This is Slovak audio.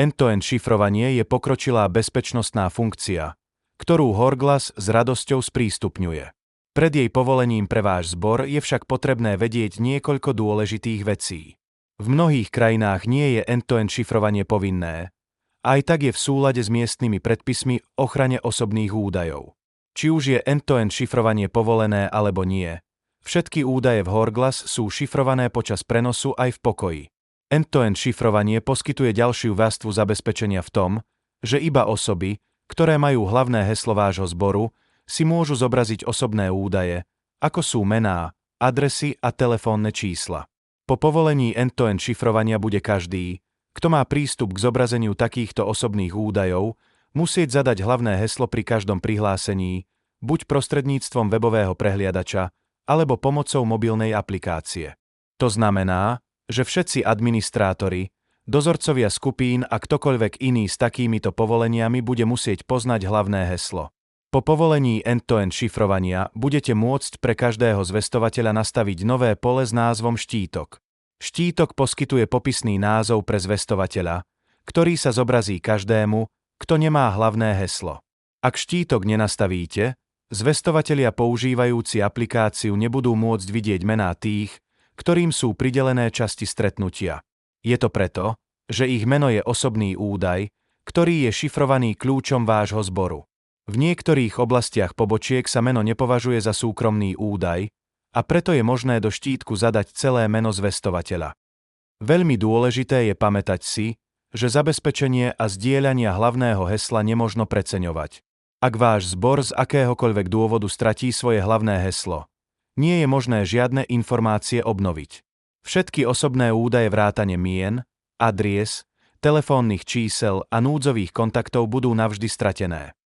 End-to-end šifrovanie je pokročilá bezpečnostná funkcia, ktorú Hourglass s radosťou sprístupňuje. Pred jej povolením pre váš zbor je však potrebné vedieť niekoľko dôležitých vecí. V mnohých krajinách nie je end-to-end šifrovanie povinné, aj tak je v súlade s miestnymi predpismi o ochrane osobných údajov. Či už je end-to-end šifrovanie povolené alebo nie, všetky údaje v Hourglass sú šifrované počas prenosu aj v pokoji. End-to-end šifrovanie poskytuje ďalšiu vrstvu zabezpečenia v tom, že iba osoby, ktoré majú hlavné heslo vášho zboru, si môžu zobraziť osobné údaje, ako sú mená, adresy a telefónne čísla. Po povolení end-to-end šifrovania bude každý, kto má prístup k zobrazeniu takýchto osobných údajov, musieť zadať hlavné heslo pri každom prihlásení, buď prostredníctvom webového prehliadača, alebo pomocou mobilnej aplikácie. To znamená, že všetci administrátori, dozorcovia skupín a ktokoľvek iný s takýmito povoleniami bude musieť poznať hlavné heslo. Po povolení end-to-end šifrovania budete môcť pre každého zvestovateľa nastaviť nové pole s názvom štítok. Štítok poskytuje popisný názov pre zvestovateľa, ktorý sa zobrazí každému, kto nemá hlavné heslo. Ak štítok nenastavíte, zvestovatelia používajúci aplikáciu nebudú môcť vidieť mená tých, ktorým sú pridelené časti stretnutia. Je to preto, že ich meno je osobný údaj, ktorý je šifrovaný kľúčom vášho zboru. V niektorých oblastiach pobočiek sa meno nepovažuje za súkromný údaj, a preto je možné do štítku zadať celé meno zvestovateľa. Veľmi dôležité je pamätať si, že zabezpečenie a zdieľania hlavného hesla nemožno preceňovať. Ak váš zbor z akéhokoľvek dôvodu stratí svoje hlavné heslo, nie je možné žiadne informácie obnoviť. Všetky osobné údaje vrátane mien, adries, telefónnych čísel a núdzových kontaktov budú navždy stratené.